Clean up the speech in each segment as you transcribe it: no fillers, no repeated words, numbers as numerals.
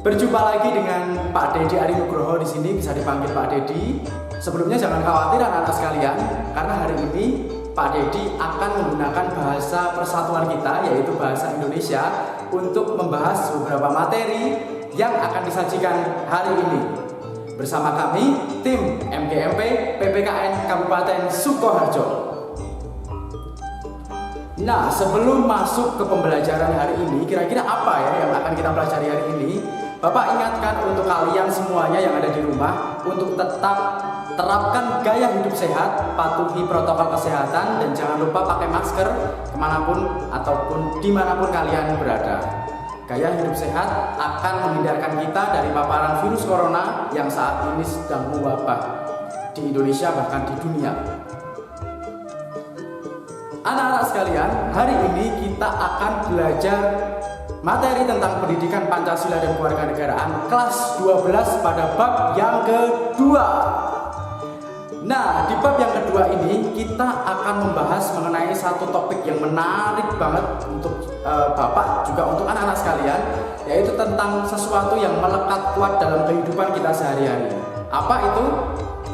Berjumpa lagi dengan Pak Dedi Ari Nugroho di sini, bisa dipanggil Pak Dedi. Sebelumnya jangan khawatir anak-anak sekalian, karena hari ini Pak Dedi akan menggunakan bahasa persatuan kita, yaitu bahasa Indonesia, untuk membahas beberapa materi yang akan disajikan hari ini. Bersama kami, tim MGMP PPKN Kabupaten Sukoharjo. Nah, sebelum masuk ke pembelajaran hari ini, kira-kira apa ya yang akan kita pelajari hari ini? Bapak ingatkan untuk kalian semuanya yang ada di rumah untuk tetap terapkan gaya hidup sehat, patuhi protokol kesehatan, dan jangan lupa pakai masker kemanapun ataupun dimanapun kalian berada. Gaya hidup sehat akan menghindarkan kita dari paparan virus corona yang saat ini sedang mewabah di Indonesia bahkan di dunia. Anak-anak sekalian, hari ini kita akan belajar materi tentang pendidikan Pancasila dan Kewarganegaraan kelas 12 pada bab yang kedua. Nah, di bab yang kedua ini kita akan membahas mengenai satu topik yang menarik banget untuk Bapak juga untuk anak-anak sekalian, yaitu tentang sesuatu yang melekat kuat dalam kehidupan kita sehari-hari. Apa itu?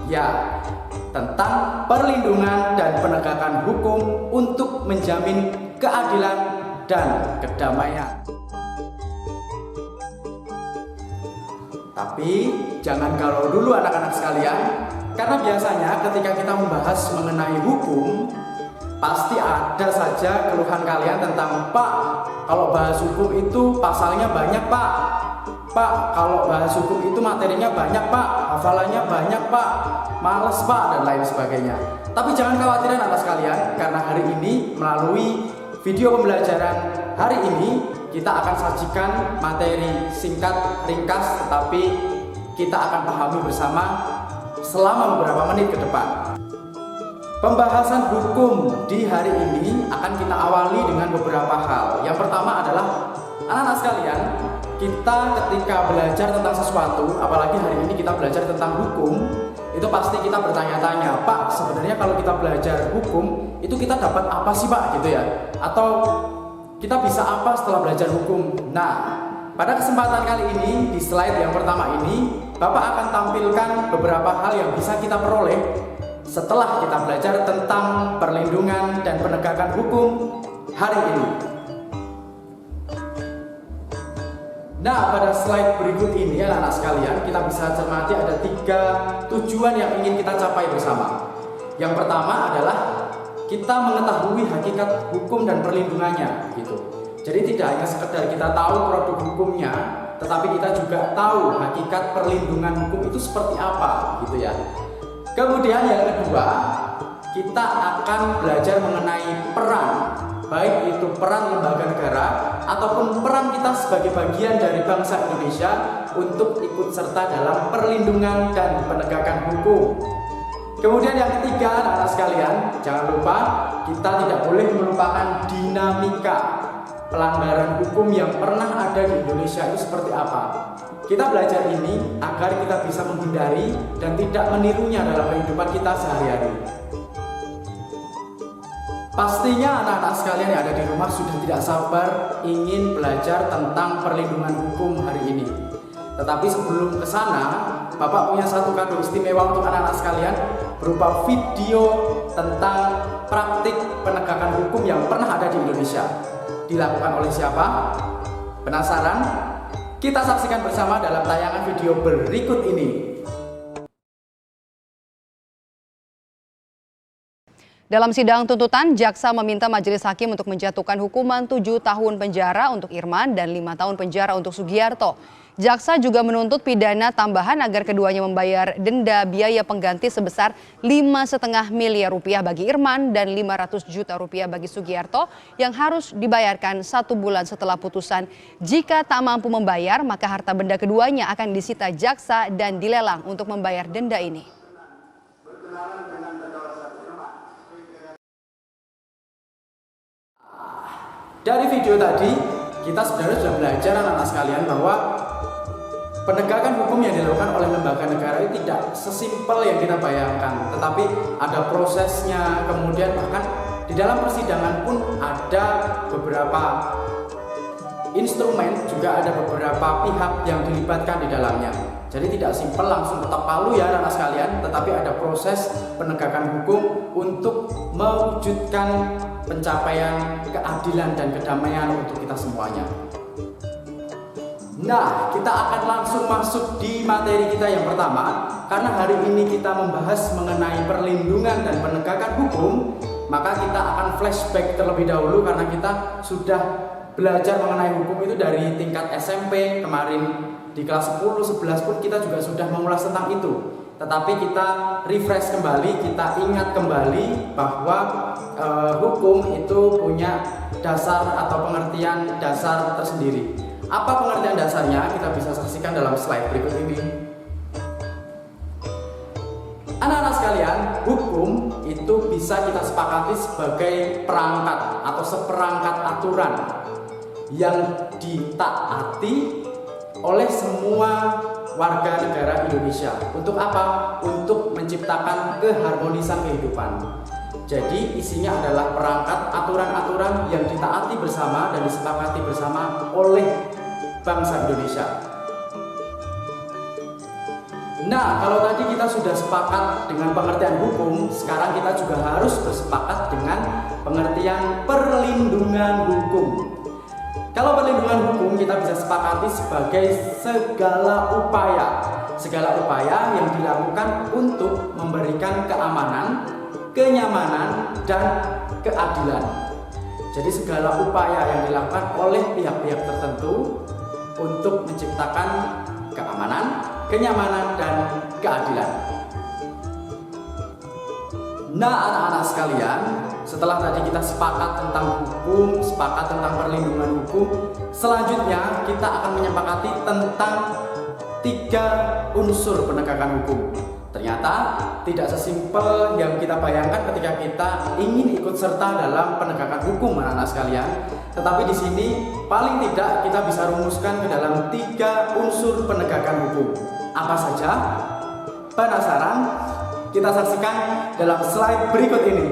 Ya, tentang perlindungan dan penegakan hukum untuk menjamin keadilan dan kedamaian. Tapi jangan galau dulu anak-anak sekalian, karena biasanya ketika kita membahas mengenai hukum, pasti ada saja keluhan kalian tentang, Pak, kalau bahas hukum itu pasalnya banyak, Pak. Pak, kalau bahas hukum itu materinya banyak, Pak. Hafalannya banyak, Pak. Males, Pak, dan lain sebagainya. Tapi jangan khawatir anak-anak sekalian, karena hari ini melalui video pembelajaran hari ini kita akan sajikan materi singkat, ringkas, tetapi kita akan pahami bersama selama beberapa menit ke depan. Pembahasan hukum di hari ini akan kita awali dengan beberapa hal. Yang pertama adalah, anak-anak sekalian, kita ketika belajar tentang sesuatu, apalagi hari ini kita belajar tentang hukum, itu pasti kita bertanya-tanya, Pak, sebenarnya kalau kita belajar hukum, itu kita dapat apa sih, Pak, gitu ya? Atau kita bisa apa setelah belajar hukum? Nah, pada kesempatan kali ini, di slide yang pertama ini, Bapak akan tampilkan beberapa hal yang bisa kita peroleh setelah kita belajar tentang perlindungan dan penegakan hukum hari ini. Nah, pada slide berikut ini anak-anak sekalian, kita bisa cermati ada 3 tujuan yang ingin kita capai bersama. Yang pertama adalah kita mengetahui hakikat hukum dan perlindungannya gitu. Jadi tidak hanya sekedar kita tahu produk hukumnya, tetapi kita juga tahu hakikat perlindungan hukum itu seperti apa gitu ya. Kemudian yang kedua, kita akan belajar mengenai peran, baik itu peran lembaga negara ataupun peran kita sebagai bagian dari bangsa Indonesia untuk ikut serta dalam perlindungan dan penegakan hukum. Kemudian yang ketiga, anak-anak sekalian, jangan lupa kita tidak boleh melupakan dinamika pelanggaran hukum yang pernah ada di Indonesia itu seperti apa. Kita belajar ini agar kita bisa menghindari dan tidak menirunya dalam kehidupan kita sehari-hari. Pastinya anak-anak sekalian yang ada di rumah sudah tidak sabar ingin belajar tentang perlindungan hukum hari ini. Tetapi sebelum ke sana, Bapak punya satu kado istimewa untuk anak-anak sekalian berupa video tentang praktik penegakan hukum yang pernah ada di Indonesia. Dilakukan oleh siapa? Penasaran? Kita saksikan bersama dalam tayangan video berikut ini. Dalam sidang tuntutan, jaksa meminta majelis hakim untuk menjatuhkan hukuman 7 tahun penjara untuk Irman dan 5 tahun penjara untuk Sugiarto. Jaksa juga menuntut pidana tambahan agar keduanya membayar denda biaya pengganti sebesar 5,5 miliar rupiah bagi Irman dan 500 juta rupiah bagi Sugiarto yang harus dibayarkan 1 bulan setelah putusan. Jika tak mampu membayar, maka harta benda keduanya akan disita jaksa dan dilelang untuk membayar denda ini. Dari video tadi, kita sebenarnya sudah belajar anak-anak sekalian bahwa penegakan hukum yang dilakukan oleh lembaga negara itu tidak sesimpel yang kita bayangkan, tetapi ada prosesnya. Kemudian bahkan di dalam persidangan pun ada beberapa instrumen, juga ada beberapa pihak yang dilibatkan di dalamnya. Jadi tidak simpel langsung ketok palu ya anak sekalian, tetapi ada proses penegakan hukum untuk mewujudkan pencapaian keadilan dan kedamaian untuk kita semuanya. Nah, kita akan langsung masuk di materi kita yang pertama. Karena hari ini kita membahas mengenai perlindungan dan penegakan hukum, maka kita akan flashback terlebih dahulu karena kita sudah belajar mengenai hukum itu dari tingkat SMP kemarin. Di kelas 10, 11 pun kita juga sudah mengulas tentang itu. Tetapi kita refresh kembali, kita ingat kembali bahwa hukum itu punya dasar atau pengertian dasar tersendiri. Apa pengertian dasarnya? Kita bisa saksikan dalam slide berikut ini. Anak-anak sekalian, hukum itu bisa kita sepakati sebagai perangkat atau seperangkat aturan yang ditaati oleh semua warga negara Indonesia. Untuk apa? Untuk menciptakan keharmonisan kehidupan. Jadi isinya adalah perangkat aturan-aturan yang ditaati bersama dan disepakati bersama oleh bangsa Indonesia. Nah, kalau tadi kita sudah sepakat dengan pengertian hukum, sekarang kita juga harus bersepakat dengan pengertian perlindungan hukum. Kalau perlindungan hukum kita bisa sepakati sebagai segala upaya yang dilakukan untuk memberikan keamanan, kenyamanan, dan keadilan. Jadi segala upaya yang dilakukan oleh pihak-pihak tertentu untuk menciptakan keamanan, kenyamanan, dan keadilan. Nah, anak-anak sekalian, setelah tadi kita sepakat tentang hukum, sepakat tentang perlindungan hukum, selanjutnya kita akan menyepakati tentang 3 unsur penegakan hukum. Ternyata tidak sesimpel yang kita bayangkan ketika kita ingin ikut serta dalam penegakan hukum, anak-anak sekalian. Tetapi di sini paling tidak kita bisa rumuskan ke dalam 3 unsur penegakan hukum. Apa saja? Penasaran? Kita saksikan dalam slide berikut ini.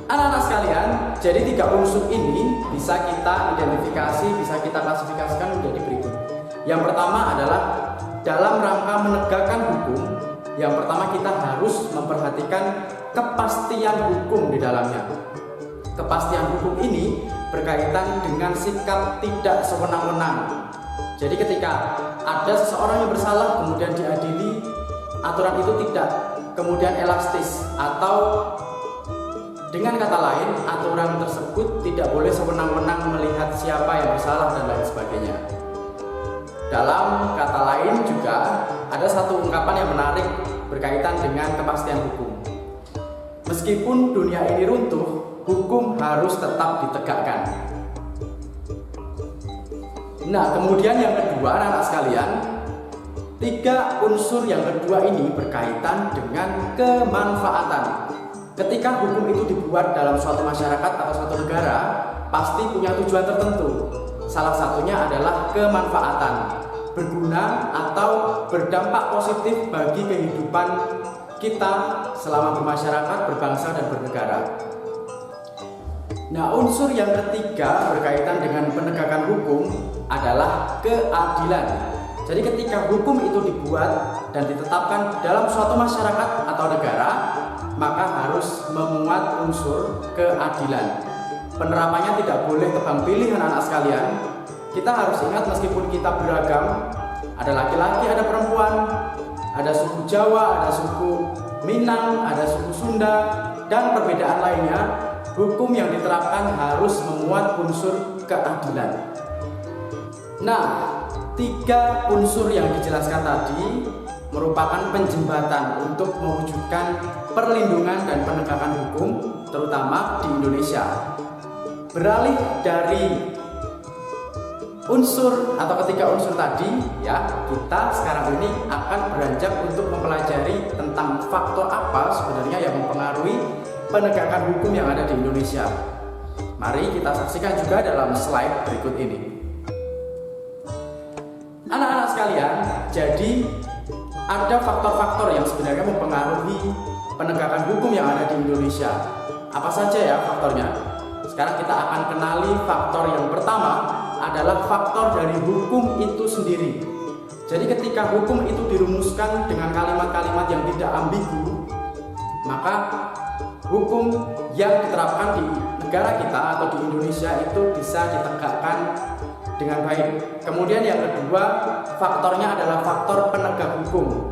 Anak-anak sekalian, jadi 3 unsur ini bisa kita identifikasi, bisa kita klasifikasikan menjadi berikut. Yang pertama adalah dalam rangka menegakkan hukum, yang pertama kita harus memperhatikan kepastian hukum di dalamnya. Kepastian hukum ini berkaitan dengan sikap tidak sewenang-wenang. Jadi ketika ada seseorang yang bersalah kemudian diadili, aturan itu tidak kemudian elastis, atau dengan kata lain, aturan tersebut tidak boleh sewenang-wenang melihat siapa yang bersalah dan lain sebagainya. Dalam kata lain juga ada satu ungkapan yang menarik berkaitan dengan kepastian hukum. Meskipun dunia ini runtuh, hukum harus tetap ditegakkan. Nah, kemudian yang kedua, anak-anak sekalian, 3 unsur yang kedua ini berkaitan dengan kemanfaatan. Ketika hukum itu dibuat dalam suatu masyarakat atau suatu negara, pasti punya tujuan tertentu. Salah satunya adalah kemanfaatan, berguna atau berdampak positif bagi kehidupan kita selama bermasyarakat, berbangsa, dan bernegara. Nah, unsur yang ketiga berkaitan dengan penegakan hukum adalah keadilan. Jadi ketika hukum itu dibuat dan ditetapkan dalam suatu masyarakat atau negara, maka harus memuat unsur keadilan. Penerapannya tidak boleh tebang pilih, anak-anak sekalian. Kita harus ingat meskipun kita beragam, ada laki-laki, ada perempuan, ada suku Jawa, ada suku Minang, ada suku Sunda, dan perbedaan lainnya, hukum yang diterapkan harus memuat unsur keadilan. Nah, 3 unsur yang dijelaskan tadi merupakan penjembatan untuk mewujudkan perlindungan dan penegakan hukum, terutama di Indonesia. Beralih dari unsur atau ketiga unsur tadi, ya, kita sekarang ini akan beranjak untuk mempelajari tentang faktor apa sebenarnya yang mempengaruhi penegakan hukum yang ada di Indonesia. Mari kita saksikan juga dalam slide berikut ini. Anak-anak sekalian, jadi ada faktor-faktor yang sebenarnya mempengaruhi penegakan hukum yang ada di Indonesia. Apa saja ya faktornya? Sekarang kita akan kenali faktor yang pertama adalah faktor dari hukum itu sendiri. Jadi ketika hukum itu dirumuskan dengan kalimat-kalimat yang tidak ambigu, maka hukum yang diterapkan di negara kita atau di Indonesia itu bisa ditegakkan dengan baik. Kemudian yang kedua, faktornya adalah faktor penegak hukum.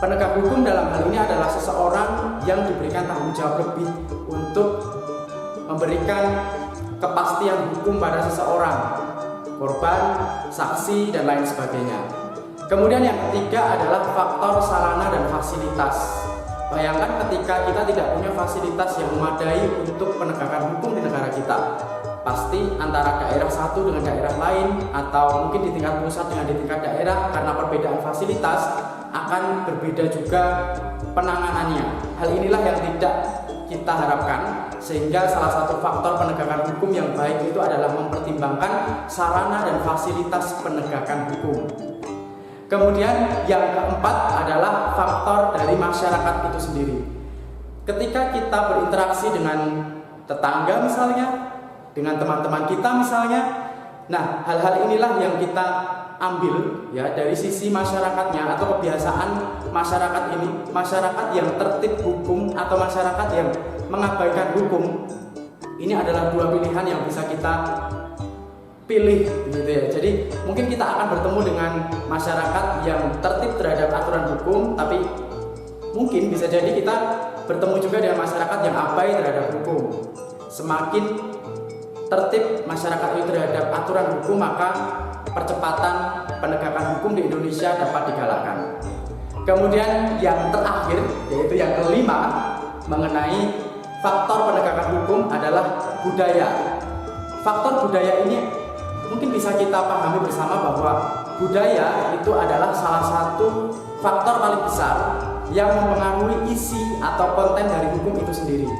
Penegak hukum dalam hal ini adalah seseorang yang diberikan tanggung jawab lebih untuk memberikan kepastian hukum pada seseorang, korban, saksi, dan lain sebagainya. Kemudian yang ketiga adalah faktor sarana dan fasilitas. Bayangkan ketika kita tidak punya fasilitas yang memadai untuk penegakan hukum di negara kita, pasti antara daerah satu dengan daerah lain atau mungkin di tingkat pusat dengan di tingkat daerah, karena perbedaan fasilitas akan berbeda juga penanganannya. Hal inilah yang tidak kita harapkan, sehingga salah satu faktor penegakan hukum yang baik itu adalah mempertimbangkan sarana dan fasilitas penegakan hukum. Kemudian yang keempat adalah faktor dari masyarakat itu sendiri. Ketika kita berinteraksi dengan tetangga misalnya, dengan teman-teman kita misalnya, nah hal-hal inilah yang kita ambil ya dari sisi masyarakatnya atau kebiasaan masyarakat ini, masyarakat yang tertib hukum atau masyarakat yang mengabaikan hukum. Ini adalah dua pilihan yang bisa kita pilih gitu ya. Jadi mungkin kita akan bertemu dengan masyarakat yang tertib terhadap aturan hukum, tapi mungkin bisa jadi kita bertemu juga dengan masyarakat yang abai terhadap hukum. Semakin tertib masyarakat itu terhadap aturan hukum, maka percepatan penegakan hukum di Indonesia dapat digalakkan. Kemudian yang terakhir, yaitu yang kelima, mengenai faktor penegakan hukum adalah budaya. Faktor budaya ini mungkin bisa kita pahami bersama bahwa budaya itu adalah salah satu faktor paling besar yang mempengaruhi isi atau konten dari hukum itu sendiri.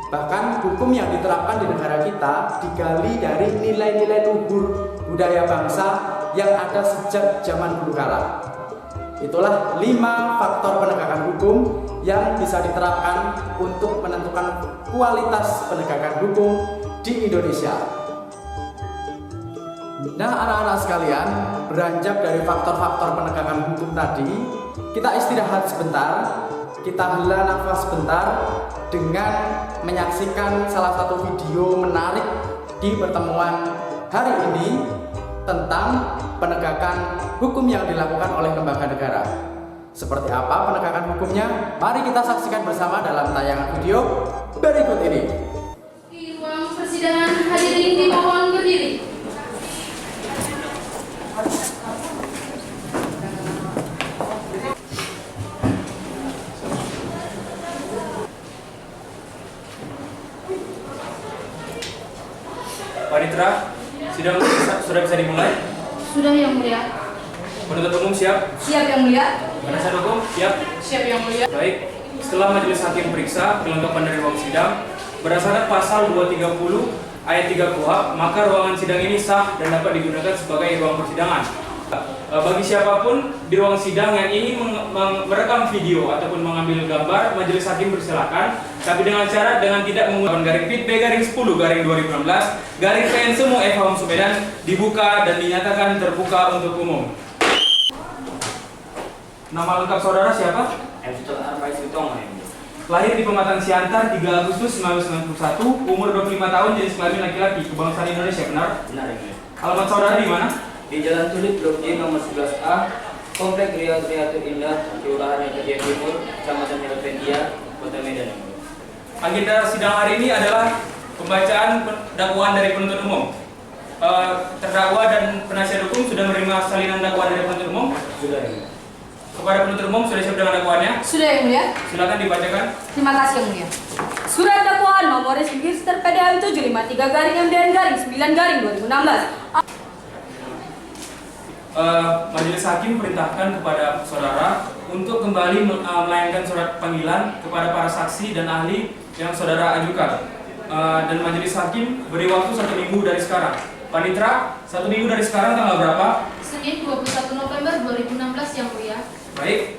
Bahkan hukum yang diterapkan di negara kita digali dari nilai-nilai luhur budaya bangsa yang ada sejak zaman dulu kala. Itulah 5 faktor penegakan hukum yang bisa diterapkan untuk menentukan kualitas penegakan hukum di Indonesia. Nah, anak-anak sekalian, beranjak dari faktor-faktor penegakan hukum tadi, kita istirahat sebentar, kita hela nafas sebentar dengan menyaksikan salah satu video menarik di pertemuan hari ini tentang penegakan hukum yang dilakukan oleh lembaga negara. Seperti apa penegakan hukumnya? Mari kita saksikan bersama dalam tayangan video berikut ini. Di ruang persidangan hadirin dimohon berdiri. Panitera, sidang sudah bisa dimulai? Sudah yang mulia. Penuntut umum siap? Siap yang mulia. Penasihat hukum siap? Siap yang mulia. Baik, setelah majelis hakim periksa kelengkapan dari ruang sidang, berdasarkan pasal 230 ayat 3 KUHP, maka ruangan sidang ini sah dan dapat digunakan sebagai ruang persidangan. Bagi siapapun di ruang sidang yang ingin merekam video ataupun mengambil gambar, majelis hakim persilakan, tapi dengan syarat dengan tidak menggunakan garing PIT B/10/2016 PN Semu FH Sumedan dibuka dan dinyatakan terbuka untuk umum. Nama lengkap saudara siapa? Lahir di Pematang Siantar 3 Agustus 1991, umur 25 tahun, jenis kelamin laki-laki, kebangsaan Indonesia, benar? Benar ini. Alamat saudara di mana? Di Jalan Tulip Blok J nomor 11A, Komplek Riatul Indah, Kelurahan Medan Timur, Kecamatan Medan, Kota Medan. Agenda sidang hari ini adalah pembacaan dakwaan dari penuntut umum. Terdakwa dan penasihat hukum sudah menerima salinan dakwaan dari penuntut umum? Sudah ini. Kepada penuntut umum sudah siap dengan dakwaannya? Sudah yang mulia. Silakan dibacakan. Terima kasih yang mulia. Surat dakwaan nomor register PDM 753/9/2016. Majelis hakim perintahkan kepada saudara untuk kembali melayangkan surat panggilan kepada para saksi dan ahli yang saudara ajukan. Dan majelis hakim beri waktu 1 minggu dari sekarang. Panitera, 1 minggu dari sekarang tanggal berapa? Senin 21 November 2016 yang mulia. Baik,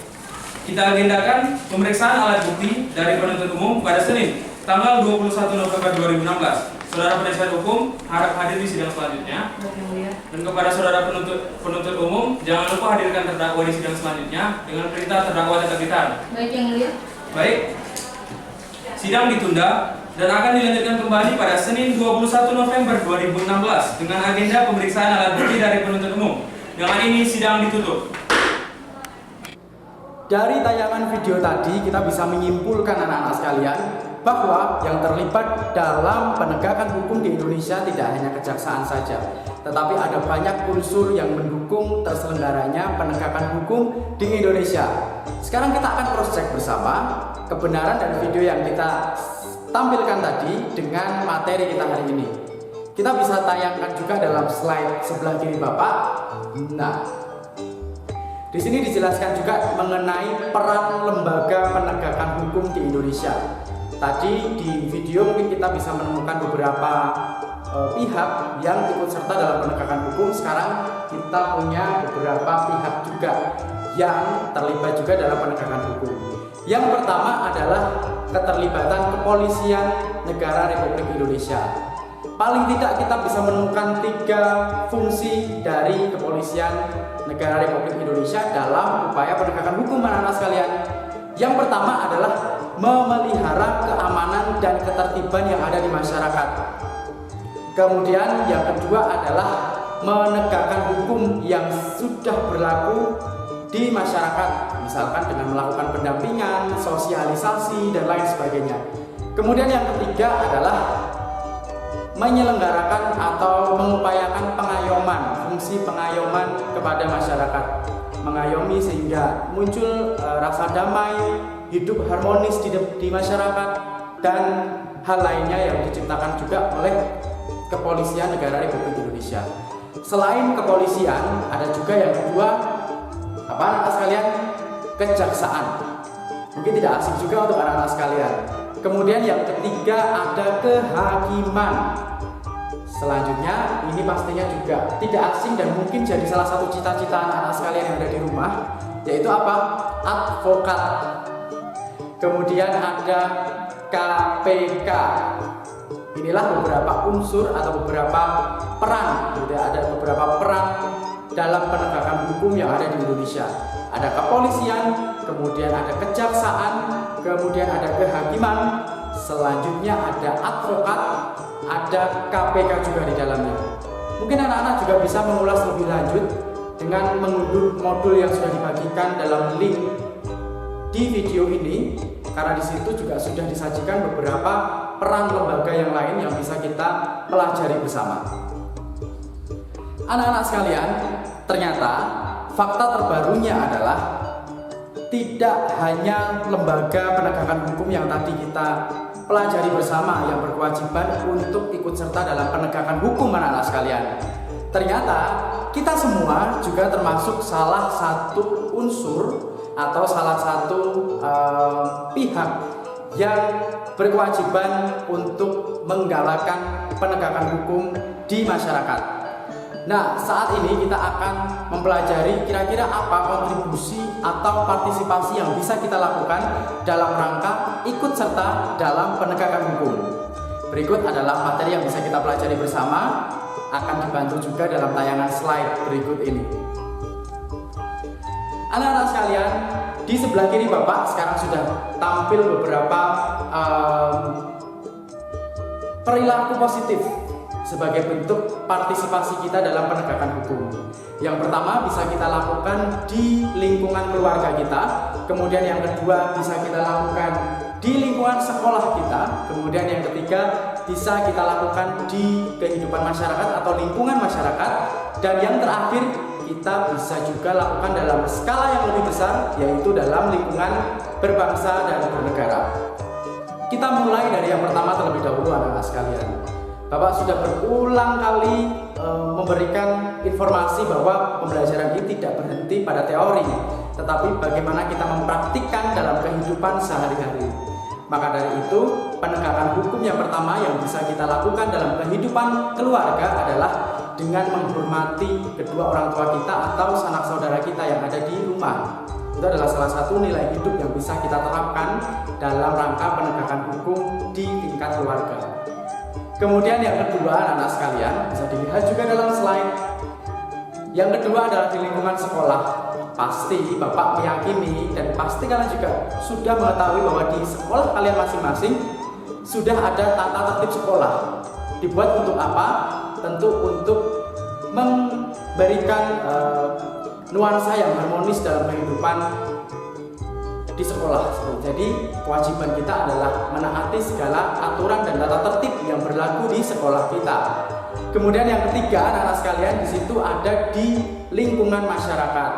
kita agendakan pemeriksaan alat bukti dari penuntut umum pada Senin, tanggal 21 November 2016. Saudara penasihat hukum harap hadir di sidang selanjutnya. Baik yang mulia. Dan kepada saudara penuntut umum, jangan lupa hadirkan terdakwa di sidang selanjutnya dengan perintah terdakwa tetap ditahan. Baik yang mulia. Baik. Sidang ditunda dan akan dilanjutkan kembali pada Senin 21 November 2016 dengan agenda pemeriksaan alat bukti dari penuntut umum. Dengan ini sidang ditutup. Dari tayangan video tadi kita bisa menyimpulkan anak-anak sekalian bahwa yang terlibat dalam penegakan hukum di Indonesia tidak hanya kejaksaan saja, tetapi ada banyak unsur yang mendukung terselenggaranya penegakan hukum di Indonesia. Sekarang kita akan cross check bersama kebenaran dan video yang kita tampilkan tadi dengan materi kita hari ini. Kita bisa tayangkan juga dalam slide sebelah kiri Bapak. Nah, di sini dijelaskan juga mengenai peran lembaga penegakan hukum di Indonesia. Tadi di video mungkin kita bisa menemukan beberapa pihak yang ikut serta dalam penegakan hukum. Sekarang kita punya beberapa pihak juga yang terlibat juga dalam penegakan hukum. Yang pertama adalah keterlibatan Kepolisian Negara Republik Indonesia. Paling tidak kita bisa menemukan 3 fungsi dari Kepolisian Negara Republik Indonesia dalam upaya penegakan hukum anak-anak sekalian. Yang pertama adalah memelihara keamanan dan ketertiban yang ada di masyarakat. Kemudian yang kedua adalah menegakkan hukum yang sudah berlaku di masyarakat, misalkan dengan melakukan pendampingan, sosialisasi, dan lain sebagainya. Kemudian yang ketiga adalah menyelenggarakan atau mengupayakan pengayoman, fungsi pengayoman kepada masyarakat, mengayomi sehingga muncul rasa damai, hidup harmonis di masyarakat, dan hal lainnya yang diciptakan juga oleh Kepolisian Negara Republik Indonesia. Selain kepolisian, ada juga yang kedua, apa anak-anak sekalian? Kejaksaan. Mungkin tidak asing juga untuk anak-anak sekalian. Kemudian yang ketiga ada kehakiman. Selanjutnya ini pastinya juga tidak asing dan mungkin jadi salah satu cita-cita anak-anak sekalian yang ada di rumah, yaitu apa? Advokat. Kemudian ada KPK. Inilah beberapa unsur atau beberapa peran, ada beberapa peran dalam penegakan hukum yang ada di Indonesia. Ada kepolisian, kemudian ada kejaksaan, kemudian ada kehakiman, selanjutnya ada advokat, ada KPK juga di dalamnya. Mungkin anak-anak juga bisa mengulas lebih lanjut dengan mengunduh modul yang sudah dibagikan dalam link di video ini, karena di situ juga sudah disajikan beberapa peran lembaga yang lain yang bisa kita pelajari bersama. Anak-anak sekalian, ternyata fakta terbarunya adalah tidak hanya lembaga penegakan hukum yang tadi kita pelajari bersama yang berkewajiban untuk ikut serta dalam penegakan hukum anak-anak sekalian. Ternyata kita semua juga termasuk salah satu unsur atau salah satu pihak yang berkewajiban untuk menggalakkan penegakan hukum di masyarakat. Nah, saat ini kita akan mempelajari kira-kira apa kontribusi atau partisipasi yang bisa kita lakukan dalam rangka ikut serta dalam penegakan hukum. Berikut adalah materi yang bisa kita pelajari bersama, akan dibantu juga dalam tayangan slide berikut ini. Anak-anak sekalian, di sebelah kiri Bapak sekarang sudah tampil beberapa perilaku positif sebagai bentuk partisipasi kita dalam penegakan hukum. Yang pertama bisa kita lakukan di lingkungan keluarga kita, kemudian yang kedua bisa kita lakukan di lingkungan sekolah kita, kemudian yang ketiga bisa kita lakukan di kehidupan masyarakat atau lingkungan masyarakat, dan yang terakhir kita bisa juga lakukan dalam skala yang lebih besar, yaitu dalam lingkungan berbangsa dan bernegara. Kita mulai dari yang pertama terlebih dahulu anak-anak sekalian. Bapak sudah berulang kali memberikan informasi bahwa pembelajaran ini tidak berhenti pada teori, tetapi bagaimana kita mempraktikkan dalam kehidupan sehari-hari. Maka dari itu, penegakan hukum yang pertama yang bisa kita lakukan dalam kehidupan keluarga adalah dengan menghormati kedua orang tua kita atau sanak saudara kita yang ada di rumah. Itu adalah salah satu nilai hidup yang bisa kita terapkan dalam rangka penegakan hukum di tingkat keluarga. Kemudian yang kedua anak-anak sekalian, bisa dilihat juga dalam slide. Yang kedua adalah di lingkungan sekolah. Pasti Bapak meyakini dan pasti kalian juga sudah mengetahui bahwa di sekolah kalian masing-masing sudah ada tata tertib sekolah. Dibuat untuk apa? Tentu untuk memberikan nuansa yang harmonis dalam kehidupan di sekolah. Jadi kewajiban kita adalah menaati segala aturan dan tata tertib yang berlaku di sekolah kita. Kemudian yang ketiga anak-anak sekalian, di situ ada di lingkungan masyarakat.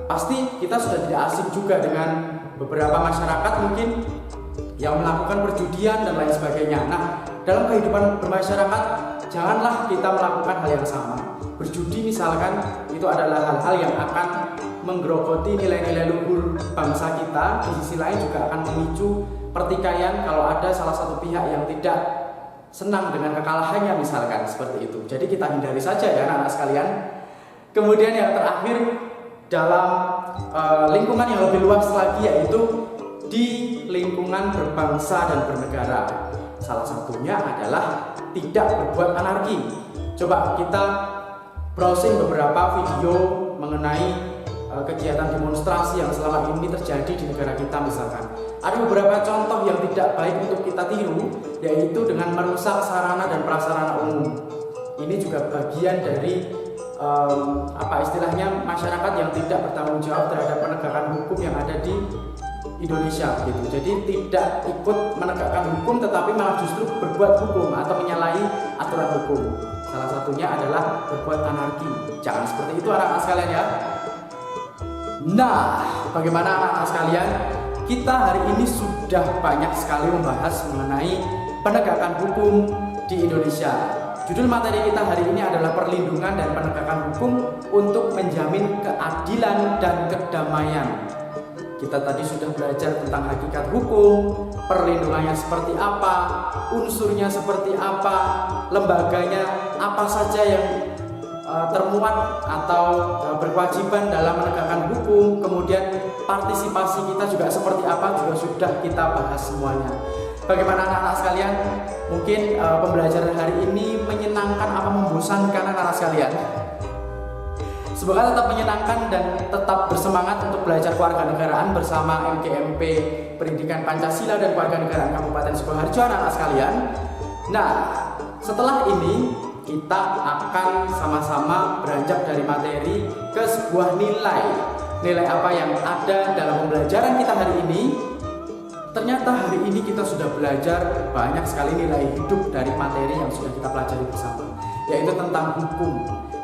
Pasti kita sudah tidak asing juga dengan beberapa masyarakat mungkin yang melakukan perjudian dan lain sebagainya. Nah, dalam kehidupan bermasyarakat janganlah kita melakukan hal yang sama. Berjudi misalkan itu adalah hal-hal yang akan menggerogoti nilai-nilai luhur bangsa kita. Di sisi lain juga akan memicu pertikaian kalau ada salah satu pihak yang tidak senang dengan kekalahannya misalkan, seperti itu. Jadi kita hindari saja ya anak-anak sekalian. Kemudian yang terakhir dalam lingkungan yang lebih luas lagi, yaitu di lingkungan berbangsa dan bernegara. Salah satunya adalah tidak berbuat anarki. Coba kita browsing beberapa video mengenai kegiatan demonstrasi yang selama ini terjadi di negara kita misalkan. Ada beberapa contoh yang tidak baik untuk kita tiru, yaitu dengan merusak sarana dan prasarana umum. Ini juga bagian dari istilahnya masyarakat yang tidak bertanggung jawab terhadap penegakan hukum yang ada di Indonesia gitu. Jadi tidak ikut menegakkan hukum tetapi malah justru berbuat hukum atau menyalahi aturan hukum. Salah satunya adalah berbuat anarki. Jangan seperti itu anak-anak sekalian ya. Nah, bagaimana anak-anak sekalian? Kita hari ini sudah banyak sekali membahas mengenai penegakan hukum di Indonesia. Judul materi kita hari ini adalah perlindungan dan penegakan hukum untuk menjamin keadilan dan kedamaian. Kita tadi sudah belajar tentang hakikat hukum, perlindungannya seperti apa, unsurnya seperti apa, lembaganya apa saja yang termuat atau berkewajiban dalam menegakkan hukum, kemudian partisipasi kita juga seperti apa, juga sudah kita bahas semuanya. Bagaimana anak-anak sekalian? Mungkin pembelajaran hari ini menyenangkan apa membosankan anak-anak sekalian? Semoga tetap menyenangkan dan tetap bersemangat untuk belajar kewarganegaraan bersama MGMP Pendidikan Pancasila dan Kewarganegaraan Kabupaten Sukoharjo anak-anak sekalian. Nah, setelah ini kita akan sama-sama beranjak dari materi ke sebuah nilai. Nilai apa yang ada dalam pembelajaran kita hari ini? Ternyata hari ini kita sudah belajar banyak sekali nilai hidup dari materi yang sudah kita pelajari bersama, yaitu tentang hukum.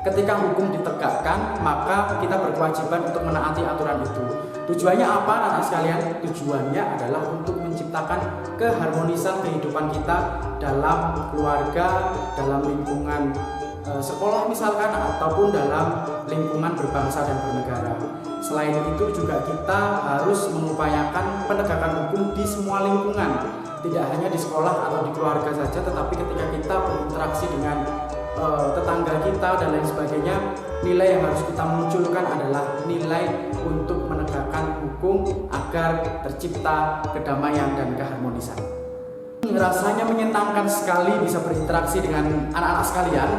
Ketika hukum ditegakkan, maka kita berkewajiban untuk menaati aturan itu. Tujuannya apa anak-anak sekalian? Tujuannya adalah untuk menciptakan keharmonisan kehidupan kita dalam keluarga, dalam lingkungan sekolah misalkan, ataupun dalam lingkungan berbangsa dan bernegara. Selain itu juga kita harus mengupayakan penegakan hukum di semua lingkungan, tidak hanya di sekolah atau di keluarga saja, tetapi ketika kita berinteraksi dengan tetangga kita dan lain sebagainya, nilai yang harus kita munculkan adalah nilai untuk menegakkan hukum agar tercipta kedamaian dan keharmonisan. Rasanya menyenangkan sekali bisa berinteraksi dengan anak-anak sekalian.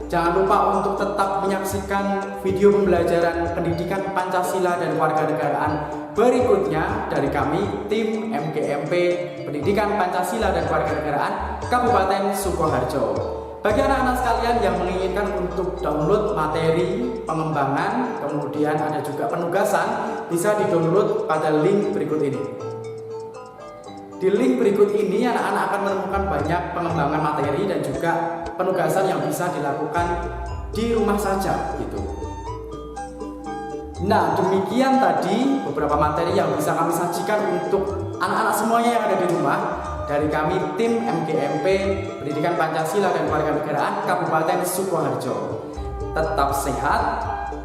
Jangan lupa untuk tetap menyaksikan video pembelajaran pendidikan Pancasila dan Kewarganegaraan berikutnya dari kami, tim MGMP Pendidikan Pancasila dan Kewarganegaraan Kabupaten Sukoharjo. Bagi anak-anak sekalian yang menginginkan untuk download materi pengembangan, kemudian ada juga penugasan, bisa di-download pada link berikut ini. Di link berikut ini anak-anak akan menemukan banyak pengembangan materi dan juga penugasan yang bisa dilakukan di rumah saja gitu. Nah, demikian tadi beberapa materi yang bisa kami sajikan untuk anak-anak semuanya yang ada di rumah. Dari kami tim MGMP Pendidikan Pancasila dan Kewarganegaraan Kabupaten Sukoharjo. Tetap sehat,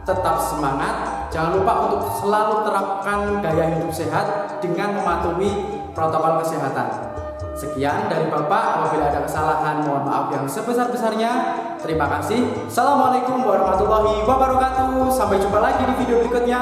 tetap semangat. Jangan lupa untuk selalu terapkan gaya hidup sehat dengan mematuhi protokol kesehatan. Sekian dari Bapak, apabila ada kesalahan mohon maaf yang sebesar-besarnya. Terima kasih. Assalamualaikum warahmatullahi wabarakatuh. Sampai jumpa lagi di video berikutnya.